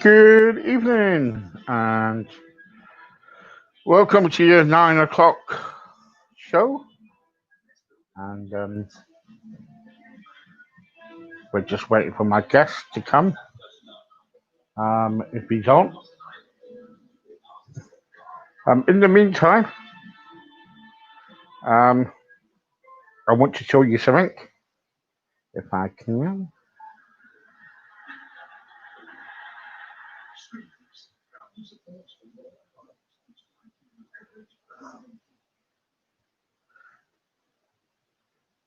Good evening and welcome to your 9 o'clock show. And we're just waiting for my guest to come. If he's on. In the meantime, um, I want to show you something. If I can.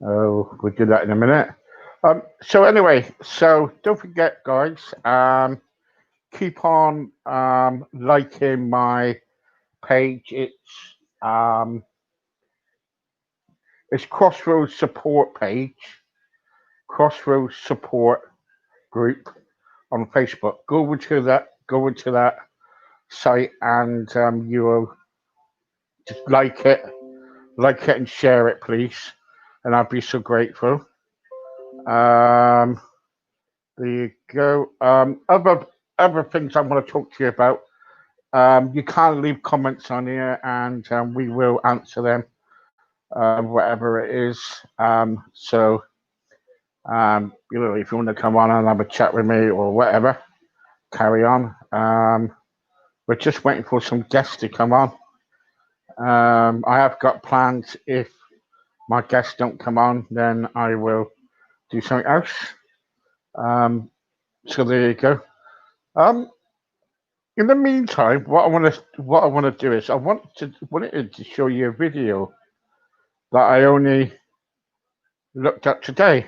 Oh, we'll do that in a minute. So don't forget, guys. Keep on liking my page. Um, it's Crossroads Support page, Crossroads Support group on Facebook. Go over to that. Go over to that site, and you will just like it, and share it, please. And I'd be so grateful. Um, there you go. Other things I want to talk to you about. You can leave comments on here, and we will answer them, whatever it is. If you want to come on and have a chat with me or whatever, carry on. We're just waiting for some guests to come on. I have got plans. If my guests don't come on, then I will do something else. So there you go. Um, in the meantime, what I want to do is wanted to show you a video that I only looked at today,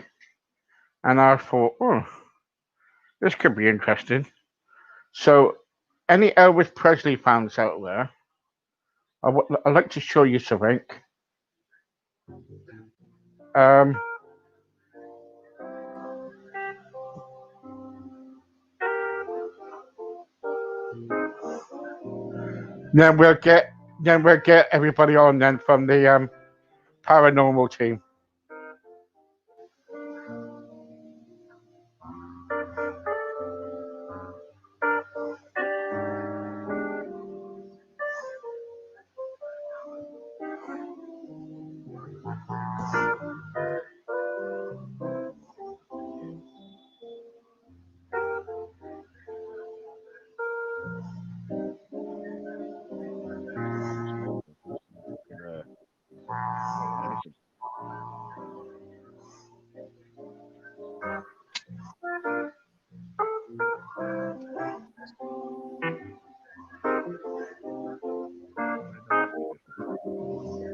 and I thought, oh, this could be interesting. So, any Elvis Presley fans out there, I'd like to show you something. Um, then we'll get everybody on then from the paranormal team. Anything. Where the hell did it go? Appreciate it.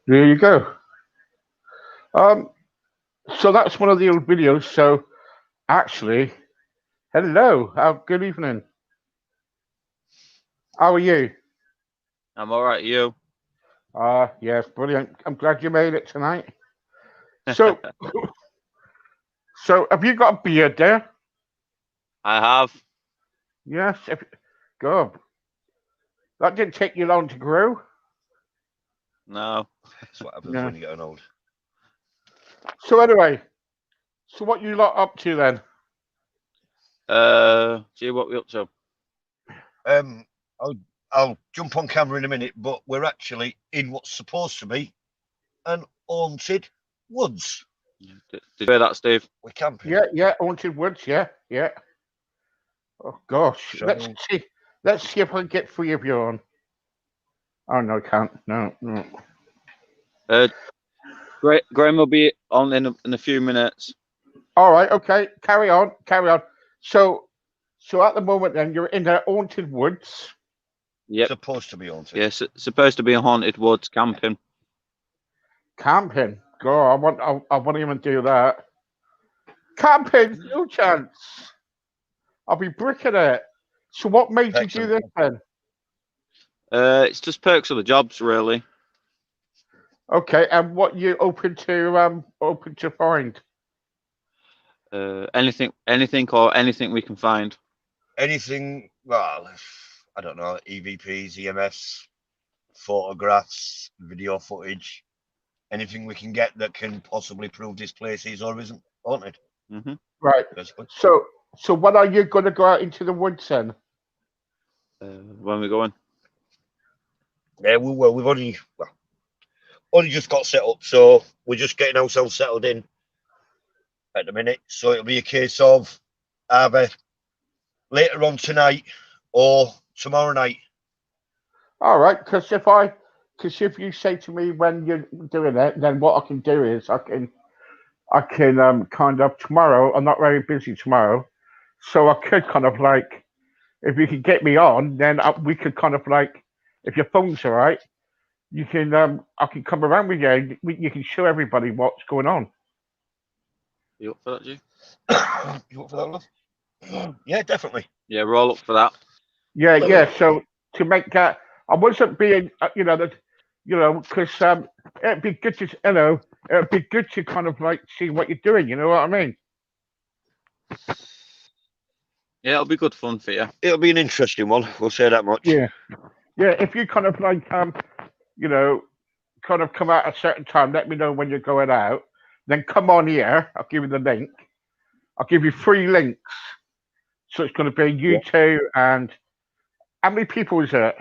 There you go. Um, so that's one of the old videos. So actually, hello, good evening. How are you? I'm all right. You? Yes, brilliant. I'm glad you made it tonight. So, so have you got a beard there? I have. Yes. Good. That didn't take you long to grow. No. That's what happens No. when you get old. So anyway, so what you lot up to then? See what we up to. Um, I'll jump on camera in a minute, but we're actually in what's supposed to be an haunted woods. Did you hear that, Steve? We're camping. Yeah, Haunted Woods. Yeah. Oh gosh, So let's see. Let's see if I can get three of you on. Oh no, I can't. No. Uh, Graham will be on in a few minutes. All right, okay. Carry on. So at the moment, then you're in the Haunted Woods. Yep. supposed to be haunted. Yes, it's supposed to be a haunted woods camping. Camping. God, I won't even do that. Camping, no chance. I'll be bricking it. So what made you do this then? It's just perks of the jobs, really. Okay, and what you open to find? Anything we can find. Anything, well, I don't know, EVPs, EMS, photographs, video footage, anything we can get that can possibly prove this place is or isn't haunted. Mm-hmm. Right. Basically. So when are you going to go out into the woods then? When we going? Yeah, we've only just got set up, so we're just getting ourselves settled in at the minute. So it'll be a case of either later on tonight or tomorrow night. All right, because if you say to me when you're doing it, then what I can do is I can kind of tomorrow. I'm not very busy tomorrow, so I could kind of like if you could get me on, then we could kind of like if your phone's all right, you can I can come around with you. You can show everybody what's going on. You up for that, G? You up for that, love? Yeah, definitely. Yeah, we're all up for that. Yeah. So to make that, I wasn't being, because it'd be good to, it'd be good to kind of like see what you're doing. You know what I mean? Yeah, it'll be good fun for you. It'll be an interesting one. We'll say that much. Yeah. If you kind of like, kind of come out at a certain time, let me know when you're going out. Then come on here. I'll give you the link. I'll give you 3 links. So it's going to be you two and how many people is it?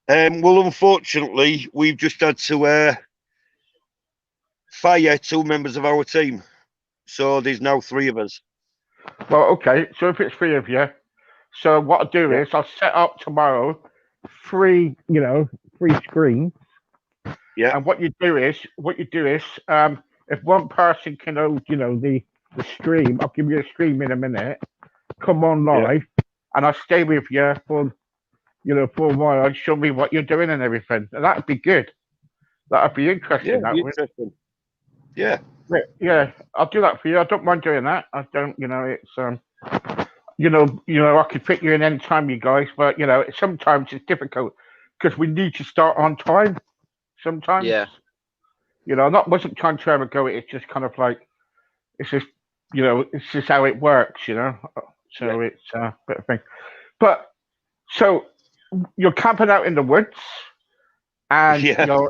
Well, unfortunately, we've just had to fire 2 members of our team. So there's now 3 of us. Well, okay. So if it's 3 of you, so what I'll do is I'll set up tomorrow 3 screens. Yeah. And what you do is, if one person can hold, the stream, I'll give you a stream in a minute. Come on live, and I'll stay with you for a while and show me what you're doing and everything. And that'd be good. That'd be interesting. Interesting. Yeah. Yeah, I'll do that for you. I don't mind doing that. I don't, it's I could fit you in any time, you guys, but sometimes it's difficult because we need to start on time. Sometimes, I wasn't trying to ever go. It's just kind of like it's just how it works, So it's a bit of thing. But so you're camping out in the woods, and you're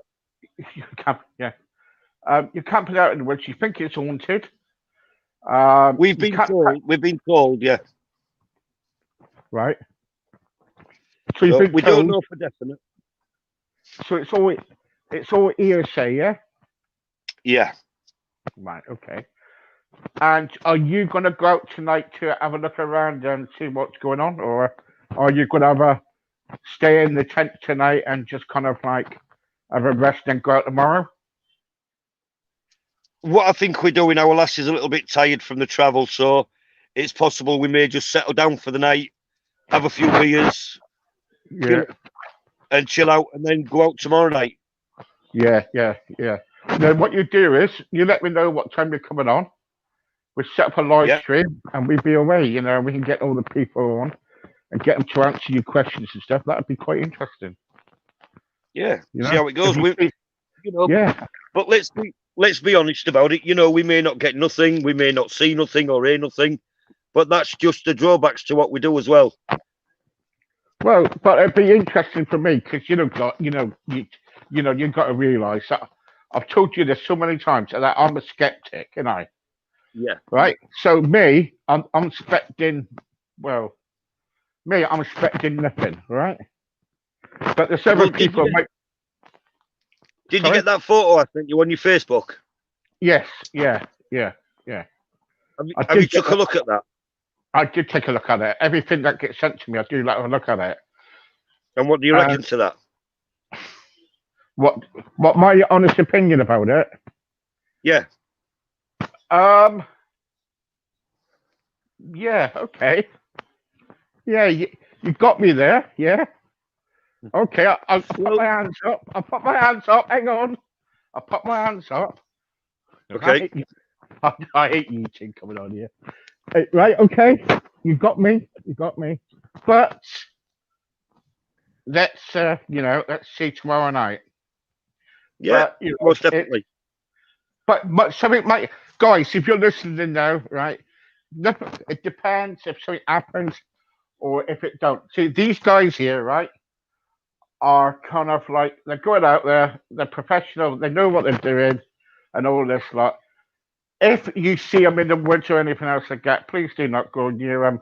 camping out in the woods. You think it's haunted. We've been told, yeah. Right. So we don't know for definite. So it's all hearsay, yeah? Yeah. Right, okay. And are you going to go out tonight to have a look around and see what's going on? Or are you going to stay in the tent tonight and just kind of like have a rest and go out tomorrow? What I think we're doing, our lass is a little bit tired from the travel, so it's possible we may just settle down for the night, have a few beers, and chill out, and then go out tomorrow night. Yeah. Then what you do is you let me know what time you're coming on. We set up a live stream, and we'd be away. We can get all the people on and get them to answer your questions and stuff. That'd be quite interesting. Yeah, see how it goes. But let's be honest about it. We may not get nothing, we may not see nothing or hear nothing, but that's just the drawbacks to what we do as well. Well, but it'd be interesting for me because you've got to realise that I've told you this so many times that I'm a skeptic, and I. Yeah. Right. So me, I'm expecting. Well, I'm expecting nothing. Right. But there's several people. Did you get that photo I sent you on your Facebook? Yes. Yeah. Have you took a look at that? I did take a look at it. Everything that gets sent to me, I do like to look at it. And what do you reckon to that? What my honest opinion about it? Yeah. Yeah. Okay. Yeah. You got me there. Yeah. Okay. I'll put my hands up. Hang on. I'll put my hands up. Okay. I hate you two coming on here. Right, okay. You got me. But let's see tomorrow night. Yeah, most definitely. But something might, guys, if you're listening now, right? It depends if something happens or if it don't. See, these guys here, right? are kind of like they're going out there, they're professional, they know what they're doing, and all this lot. If you see them in the woods or anything else like that, please do not go near them.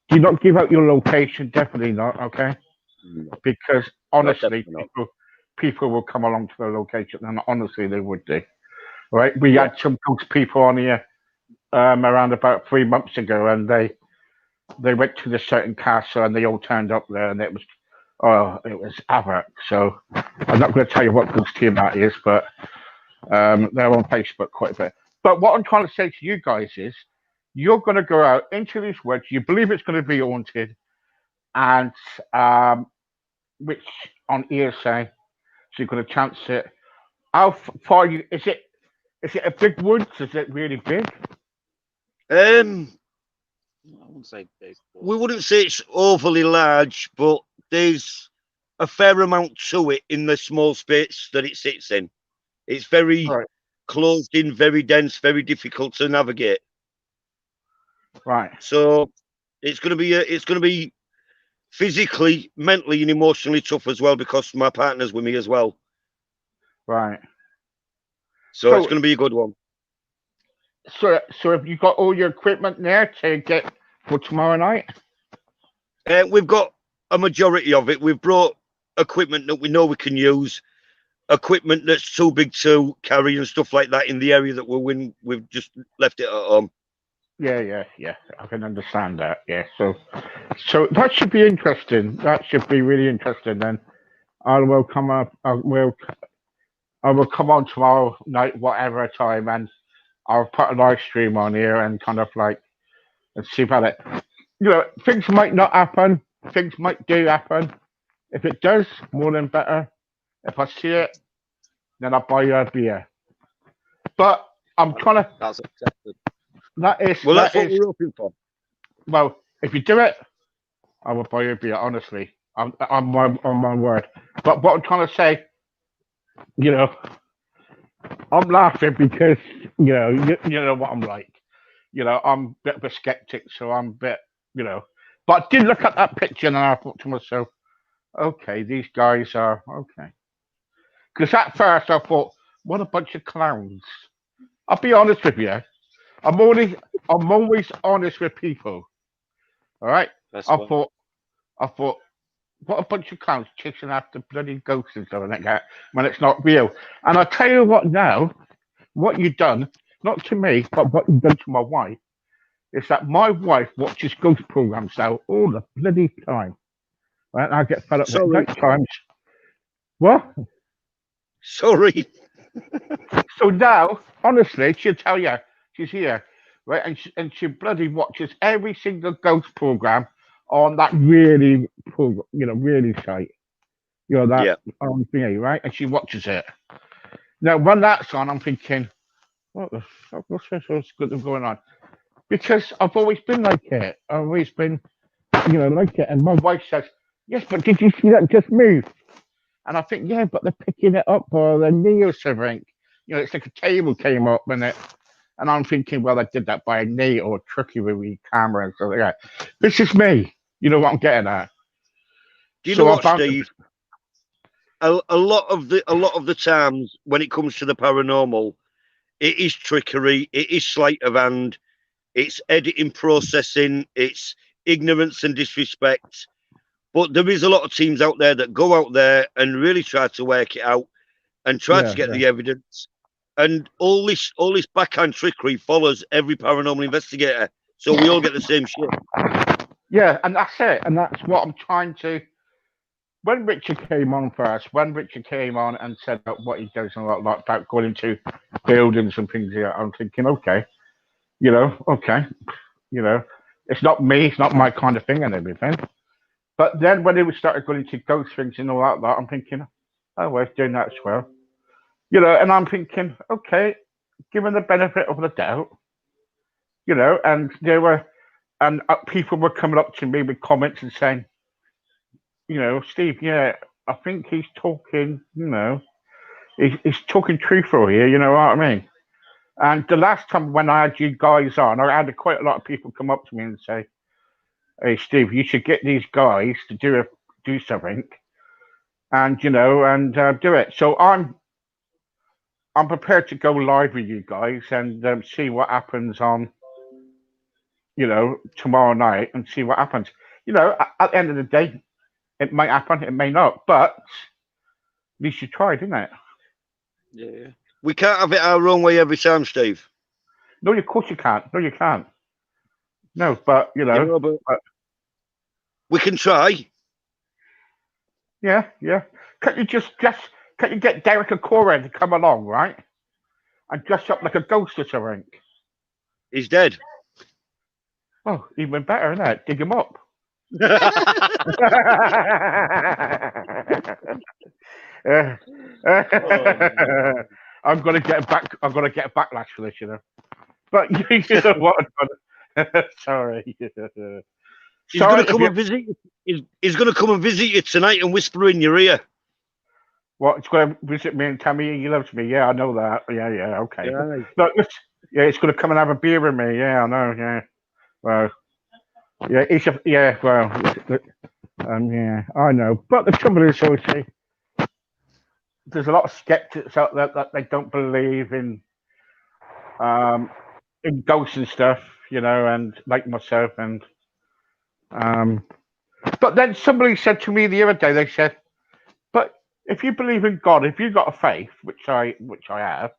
Do not give out your location, definitely not, okay? No, Because honestly, definitely not. people will come along to the location, and honestly, they would do. Right? We Yeah. had some ghost people on here around about 3 months ago, and they went to the certain castle, and they all turned up there, and it was havoc. So I'm not going to tell you what ghost team that is, but they're on Facebook quite a bit. But what I'm trying to say to you guys is, you're going to go out into these woods. You believe it's going to be haunted, and which on hearsay, so you're going to chance it. How far you is it? Is it a big woods? Is it really big? I wouldn't say big. We wouldn't say it's overly large, but there's a fair amount to it in the small space that it sits in. It's very Right. closed in, very dense, very difficult to navigate. Right. So it's going to be physically, mentally, and emotionally tough as well because my partner's with me as well. Right. So So- it's going to be a good one. So have you got all your equipment there to get for tomorrow night? We've got a majority of it. We've brought equipment that we know we can use, equipment that's too big to carry and stuff like that in the area that we're in. We've just left it at home. Yeah. I can understand that. Yeah. So that should be interesting. That should be really interesting. Then I will come up. I will come on tomorrow night, whatever time, and I'll put a live stream on here and kind of like and see about it. You know, things might not happen. Things might do happen. If it does, more than better. If I see it, then I'll buy you a beer. But I'm trying to. That's accepted. Well, that's what we're hoping for. Well, if you do it, I will buy you a beer. Honestly, I'm on my word. But what I'm trying to say, you know, I'm laughing because you know what I'm like. You know, I'm a bit of a skeptic, so I'm a bit, But I did look at that picture and I thought to myself, okay, these guys are okay. Because at first I thought, what a bunch of clowns. I'll be honest with you. I'm always honest with people. All right. That's I one. thought, what a bunch of clowns chasing after bloody ghosts and stuff like that when it's not real. And I tell you what now, what you've done, not to me, but what you've done to my wife, is that my wife watches ghost programs now all the bloody time. Right? And I get fed up with Sorry. it times. What? Sorry. So now, honestly, she'll tell you she's here, right? And she bloody watches every single ghost program on that really program, really site. That Yeah. on thingy, right? And she watches it. Now, when that's on, I'm thinking, what the fuck? What's good going on? Because I've always been like it. I've always been, like it. And my wife says, yes, but did you see that just move? And I think, yeah, but they're picking it up or they're near something. It's like a table came up and I'm thinking, well, they did that by a knee or tricky with the camera and stuff like that. This is me. You know what I'm getting at? Do you So know what, about- Steve? A lot of the times when it comes to the paranormal, it is trickery, it is sleight of hand, it's editing, processing, it's ignorance and disrespect. But there is a lot of teams out there that go out there and really try to work it out and try to get the evidence. And all this backhand trickery follows every paranormal investigator. So we all get the same shit. Yeah, and that's it. And that's what I'm trying to. When Richard came on and said that what he does and a lot about going into buildings and things like that, I'm thinking, okay, okay, it's not me, it's not my kind of thing and everything. But then when he started going into ghost things and all that, I'm thinking, oh, well, he's doing that as well. And I'm thinking, okay, given the benefit of the doubt, and people were coming up to me with comments and saying, Steve, yeah, I think he's talking, he's talking truthful here, you know what I mean? And the last time when I had you guys on, I had quite a lot of people come up to me and say, hey, Steve, you should get these guys to do something. and do it. So I'm prepared to go live with you guys and see what happens on tomorrow night and see what happens. At the end of the day, it might happen, it may not, but at least you tried, isn't it? Yeah. We can't have it our own way every time, Steve. No, of course you can't. No, you can't. No, but But we can try. yeah. Can't you can't you get Derek Acora to come along, right? And dress up like a ghost or something? He's dead. Oh, even better, isn't it? Dig him up. I'm gonna get back. I'm gonna get a backlash for this, But you know what? Sorry. He's going to come and visit you. He's going to come and visit you tonight and whisper in your ear. What? It's going to visit me and tell me he loves me. Yeah, I know that. Yeah. Okay. Yeah. Look, it's going to come and have a beer with me. Yeah, I know. Yeah. Well. Yeah. Yeah. Well. Yeah. I know. But the trouble is, obviously, there's a lot of skeptics out there that they don't believe in ghosts and stuff. And like myself, and but then somebody said to me the other day, they said, but if you believe in God, if you've got a faith, which I have,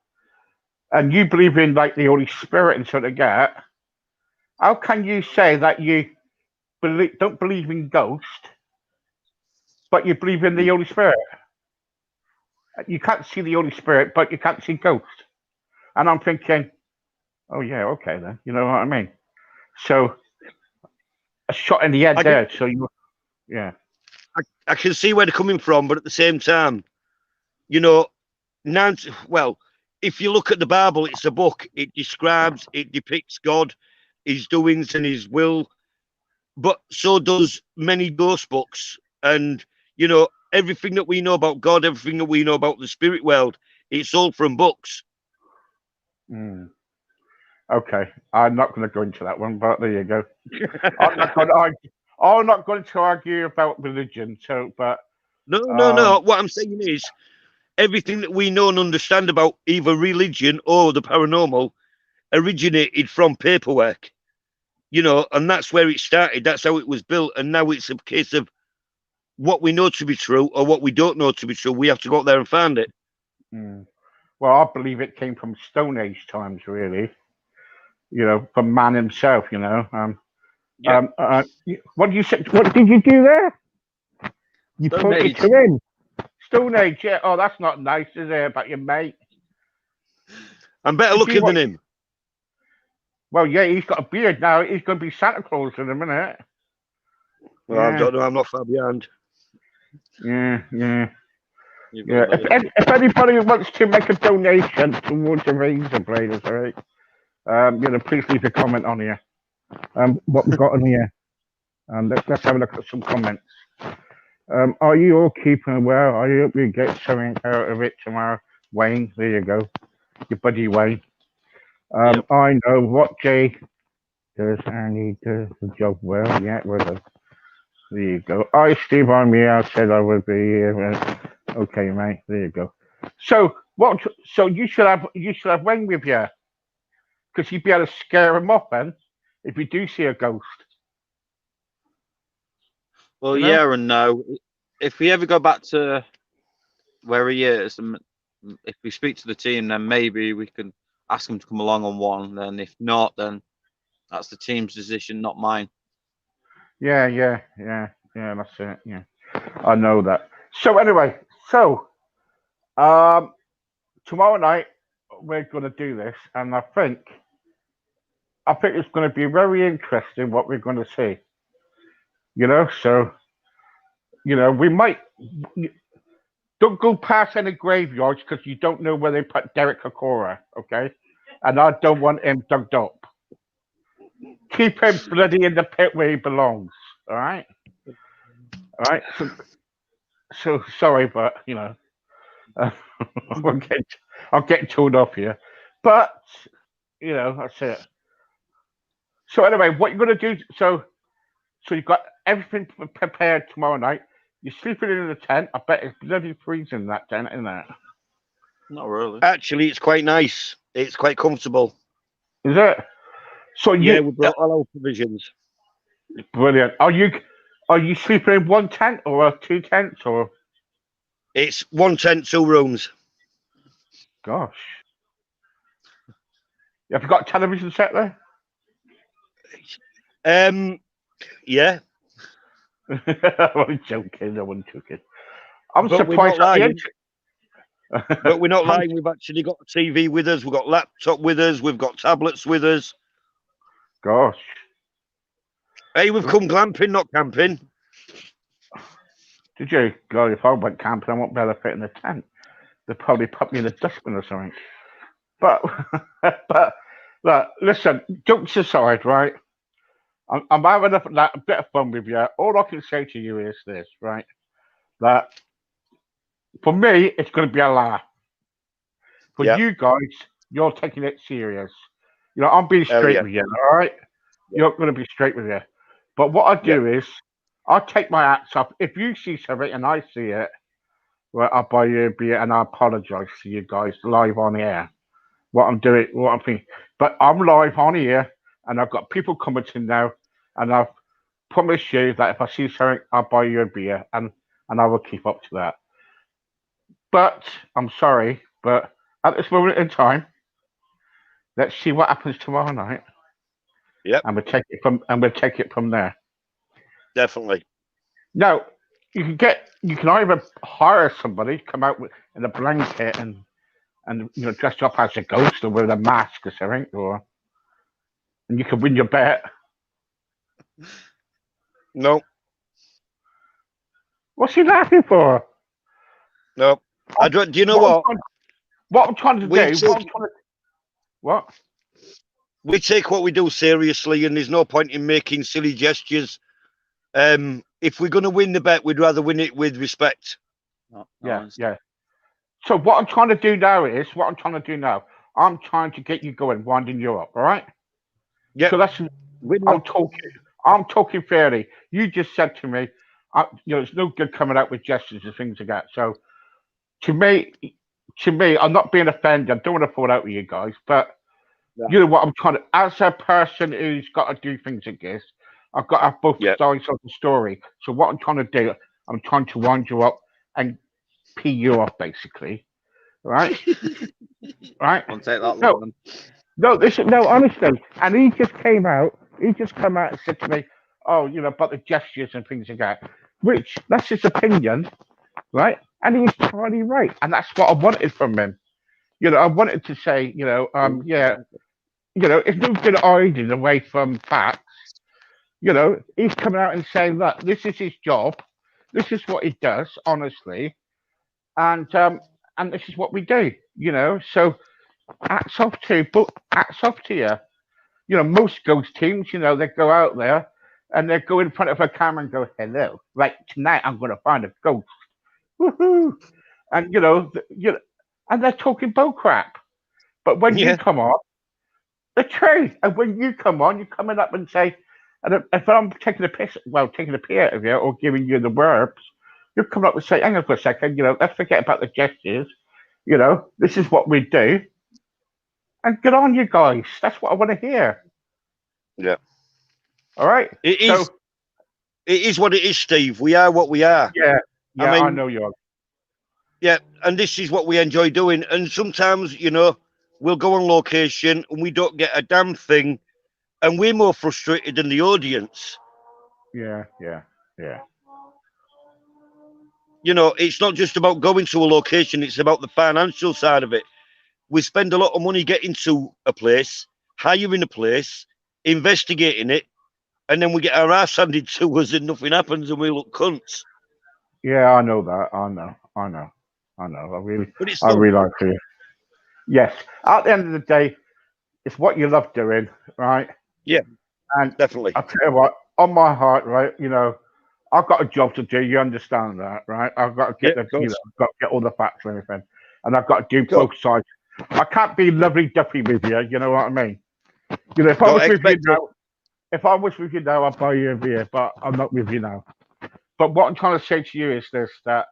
and you believe in like the Holy Spirit and sort of that, how can you say that you don't believe in ghosts, but you believe in the Holy Spirit? You can't see the Holy Spirit, but you can't see ghosts. And I'm thinking, oh yeah, okay then. You know what I mean? So a shot in the head there. So yeah. I can see where they're coming from, but at the same time, now, well, if you look at the Bible, it's a book. It describes, it depicts God, his doings and his will, but so does many ghost books. And, everything that we know about God, everything that we know about the spirit world, it's all from books. Okay, I'm not going to go into that one, but there you go. I'm not going to argue about religion. So, but no. What I'm saying is, everything that we know and understand about either religion or the paranormal originated from paperwork, and that's where it started. That's how it was built. And now it's a case of what we know to be true or what we don't know to be true. We have to go out there and find it. Well, I believe it came from Stone Age times, really. From man himself. What did you say? What did you do there? You pointed to him. Stone Age, yeah. Oh, that's not nice, is it, about your mate? I'm better looking than him. Well, yeah, he's got a beard now. He's going to be Santa Claus in a minute. Well, yeah. I don't know. I'm not far behind. Yeah. If anybody wants to make a donation towards the razor blade, all right, please leave a comment on here. What we got on here, and let's have a look at some comments. Are you all keeping well? I hope you get something out of it tomorrow, Wayne. There you go, your buddy Wayne. Yep. I know what Jay does, and he does the job well. Yeah, well, there you go. Steve, I'm here. I said I would be here. Okay, mate. There you go. So what? So you should have Wayne with you, because you'd be able to scare him off then if you do see a ghost. Well, yeah and no. If we ever go back to where he is, and if we speak to the team, then maybe we can ask him to come along on one. Then if not, then that's the team's decision, not mine. Yeah, that's it. Yeah, I know that. So anyway, tomorrow night we're going to do this, and I think it's going to be very interesting what we're going to see. So we might don't go past any graveyards because you don't know where they put Derek Acora, okay? And I don't want him dug up. Keep him bloody in the pit where he belongs. All right. So sorry, but I'll get told off here. But that's it. So anyway, what you're gonna do? So you've got everything prepared tomorrow night. You're sleeping in the tent. I bet it's bloody freezing in that tent, isn't it? Not really. Actually, it's quite nice. It's quite comfortable. Is it? So Yeah, we brought all our provisions. brilliant. Are you sleeping in one tent or two tents or? It's 1 tent, 2 rooms. Gosh. Have you got a television set there? Yeah. I wasn't joking. I wasn't joking. I'm But we're surprised. not at the lying. But we're not I'm- lying. We've actually got a TV with us. We've got laptop with us. We've got tablets with us. Gosh. Hey, we've come glamping, not camping. Did you? God, if I went camping, I won't be able to fit in the tent. They'd probably put me in a dustbin or something. But, but look, listen, jokes aside, right? I'm having a bit of fun with you. All I can say to you is this, right? That for me, it's going to be a laugh. For Yeah. you guys, you're taking it serious. You know, I'm being Oh, straight yeah. with you, all right? You're going to be straight with you. But what I do is, I'll take my hats off. If you see something and I see it, well, I'll buy you a beer and I apologize to you guys live on air. What I'm thinking. But I'm live on here and I've got people commenting now and I've promised you that if I see something, I'll buy you a beer and I will keep up to that. But I'm sorry, but at this moment in time, let's see what happens tomorrow night. Yep. And we'll take it from there. Definitely. Now, you can either hire somebody, come out in a blanket and dressed up as a ghost or with a mask or something, and you can win your bet. No. What's he laughing for? No. Do you know what? What I'm trying to do. What? We take what we do seriously, and there's no point in making silly gestures. If we're going to win the bet, we'd rather win it with respect. Yeah. So what I'm trying to do now, I'm trying to get you going, winding you up, all right? Yeah. So I'm talking fairly. You just said to me, it's no good coming out with gestures and things like that. So to me, I'm not being offended. I don't want to fall out with you guys, but you know what I'm trying to, as a person who's got to do things like this, I've got to have both sides of the story. So what I'm trying to do, I'm trying to wind you up and pee you off, basically. Right? Right? Won't take that long. No, honestly. And he just come out and said to me, oh, about the gestures and things like that. Which, that's his opinion, right? And he's totally right. And that's what I wanted from him. I wanted to say, it's no good hiding away from facts. He's coming out and saying, look, this is his job. This is what he does, honestly. And this is what we do, So hats off to you. Most ghost teams, they go out there and they go in front of a camera and go, hello, right, tonight I'm going to find a ghost. Woohoo! And, and they're talking bull crap. But when you come on, the truth. And when you come on, you're coming up and say, and if I'm taking a pee out of you or giving you the verbs, you'll come up and say, hang on for a second, let's forget about the gestures. This is what we do. And get on, you guys. That's what I want to hear. Yeah. All right. It is what it is, Steve. We are what we are. Yeah. I know you are. Yeah, and this is what we enjoy doing. And sometimes, we'll go on location and we don't get a damn thing, and we're more frustrated than the audience. Yeah. It's not just about going to a location, it's about the financial side of it. We spend a lot of money getting to a place, hiring a place, investigating it, and then we get our ass handed to us and nothing happens and we look cunts. Yeah, I know that. I know. I really like it. Yes. At the end of the day, it's what you love doing, right? Yeah. And definitely. I'll tell you what, on my heart, right, I've got a job to do. You understand that, right? I've got to get I've got to get all the facts and everything, and I've got to do both sides. I can't be lovey duffy with you. You know what I mean? If I was with you now, I'd buy you a beer, but I'm not with you now. But what I'm trying to say to you is this: that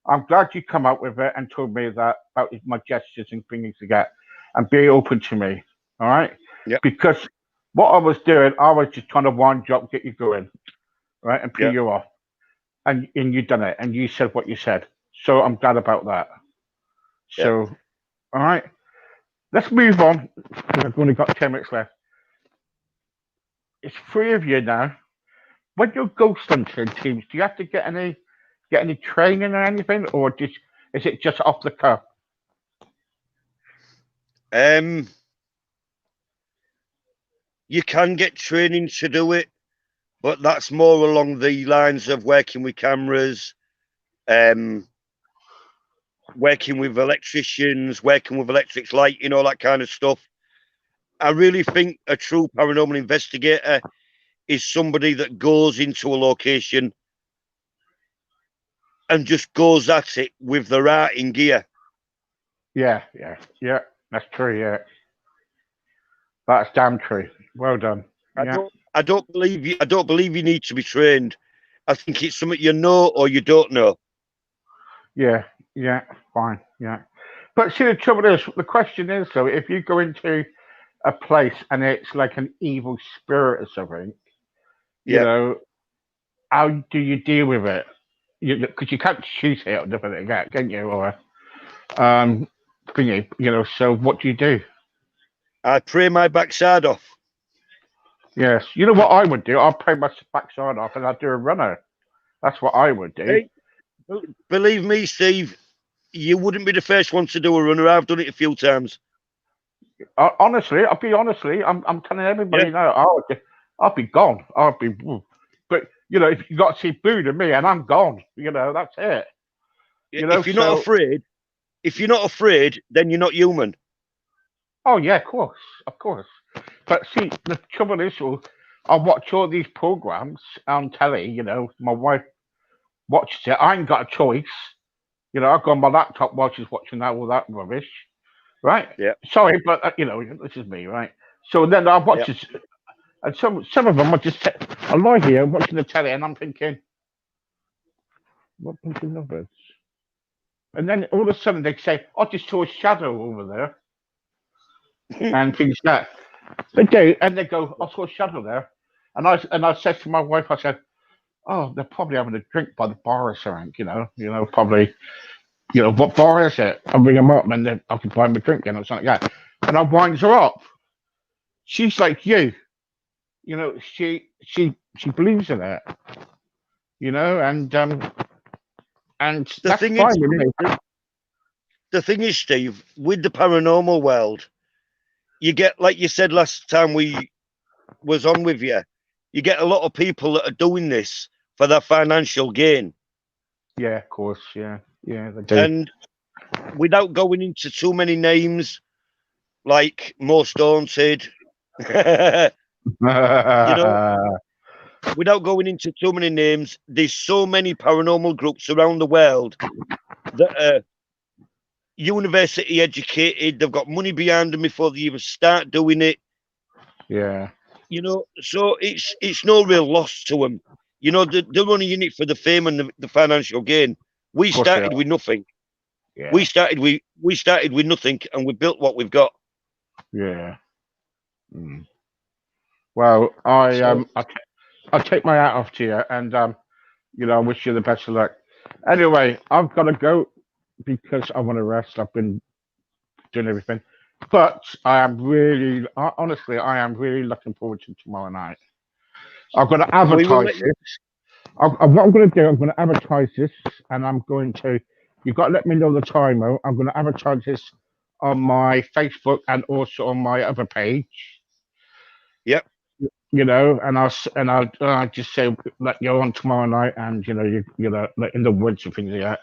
I'm glad you come out with it and told me that about my gestures and things to get, and be open to me. All right, Yep. because what I was doing, I was just trying to wind you up, get you going, right, and peel Yep. you off, and you done it, and you said what you said. So I'm glad about that. Yep. So, all right, let's move on. I've only got 10 minutes left. It's 3 of you now. When you're ghost hunting teams, do you have to get any training or anything, or just is it just off the cuff? You can get training to do it, but that's more along the lines of working with cameras, working with electricians, working with electric lighting, all that kind of stuff. I really think a true paranormal investigator is somebody that goes into a location and just goes at it with the right in gear. Yeah. That's true. Yeah, that's damn true. Well done. I don't believe you need to be trained. I think it's something you know or you don't know. Yeah, fine. Yeah, but see, the trouble is, the question is though, if you go into a place and it's like an evil spirit or something, you Yeah. know, how do you deal with it? Because you can't shoot it or nothing like that, can you? Or can you? You know, so what do you do? I pray my backside off. Yes, you know what I would do? I'll pay my backside off and I'd do a runner. That's what I would do. Hey, believe me, Steve, you wouldn't be the first one to do a runner. I've done it a few times. Honestly, I'm telling everybody now, I'll be gone. But you know, if you got to see Boone and me, and I'm gone. You know, that's it. You know, if you're not afraid, then you're not human. Oh yeah, of course. But see, the trouble is, I watch all these programs on telly. You know, my wife watches it. I ain't got a choice. You know, I've got my laptop while she's watching all that rubbish. Right? Yeah. Sorry, but you know, this is me, right? So then I watch this, and some of them are just I lie here watching the telly, and I'm thinking, what bunch of numbers? And then all of a sudden they say, I just saw a shadow over there, and things like that. They do, and they go, I saw a shadow there, and I said to my wife, I said, oh, they're probably having a drink by the bar or something, you know, probably. You know, what bar is it? I'll ring them up and then I can buy them a drink or something like that. And I winds her up. She's like you. You know, she believes in it. You know, and that's fine with me. The thing is, Steve, with the paranormal world, you get, like you said last time we was on with you, you get a lot of people that are doing this for their financial gain. Yeah, of course, yeah, they do. And without going into too many names, like Most Haunted, you know, without going into too many names, there's so many paranormal groups around the world that are university educated. They've got money behind them before they even start doing it. Yeah. You know, so it's no real loss to them. You know, they're only in it for the fame and the financial gain. We started with nothing. Yeah. We started with nothing, and we built what we've got. Yeah. Mm. Well, I'll take my hat off to you, and you know, I wish you the best of luck. Anyway, I've got to go because I want to rest. I've been doing everything, but I am really, honestly, I am really looking forward to tomorrow night. I'm going to advertise this. What I'm going to do, I'm going to advertise this, and I'm going to. You've got to let me know the time. I'm going to advertise this on my Facebook and also on my other page. Yep. You know, and I'll just say that you're on tomorrow night, and you know, like in the woods and things like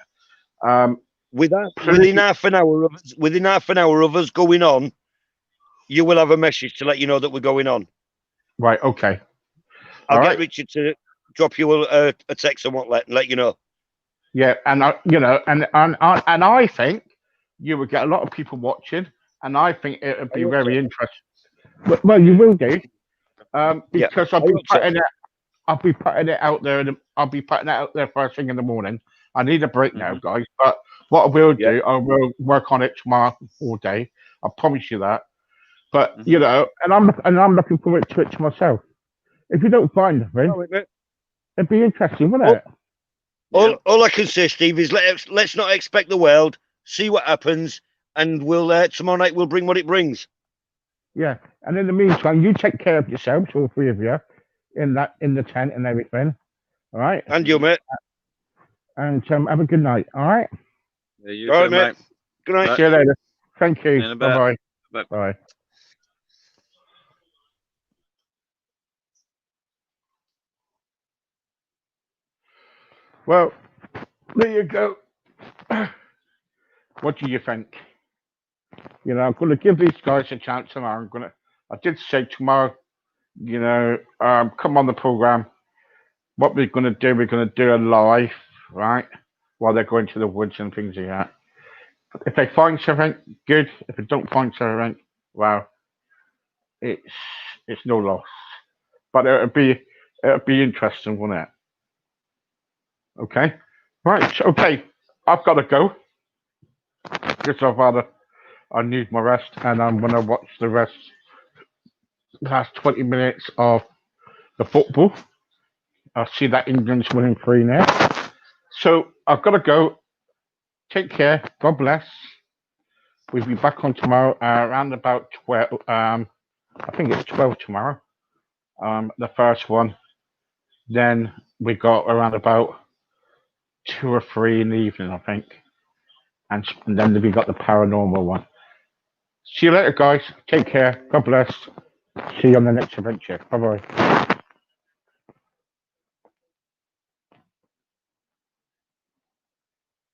that. Within half an hour of us going on, you will have a message to let you know that we're going on. Right. Okay. I'll get Richard to drop you a text and let you know. Yeah, and I think you would get a lot of people watching, and I think it would be very interesting. Well, you will do, because I've been putting it. I'll be putting it out there. I'll be putting it out there first thing in the morning. I need a break now, guys. But what I will do, I will work on it tomorrow all day. I promise you that. But you know, and I'm looking forward to it myself. If you don't find anything, it'd be interesting, wouldn't it? All I can say, Steve, is let's not expect the world. See what happens, and we'll tomorrow night we'll bring what it brings. Yeah, and in the meantime, you take care of yourselves, all three of you, in the tent and everything. All right. And you, mate. And have a good night. All right. Yeah, you All too, right, mate. Good night. See you later. Thank See you in you. a bit. Bye-bye. Bye. Bye. Well, there you go. What do you think? You know, I'm going to give these guys a chance, and I did say tomorrow, you know, come on the program. What we're going to do a live, right, while they're going to the woods and things like that. If they find something, good. If they don't find something, well, it's no loss. But it'll be interesting, won't it? Okay, right. Okay, I've got to go because I need my rest, and I'm gonna watch the last 20 minutes of the football. I see that England's winning 3-0. So I've got to go. Take care. God bless. We'll be back on tomorrow around about 12. I think it's 12 tomorrow. The first one. Then we got around about 2 or 3 in the evening, I think. And then we got the paranormal one. See you later, guys. Take care. God bless. See you on the next adventure. Bye-bye.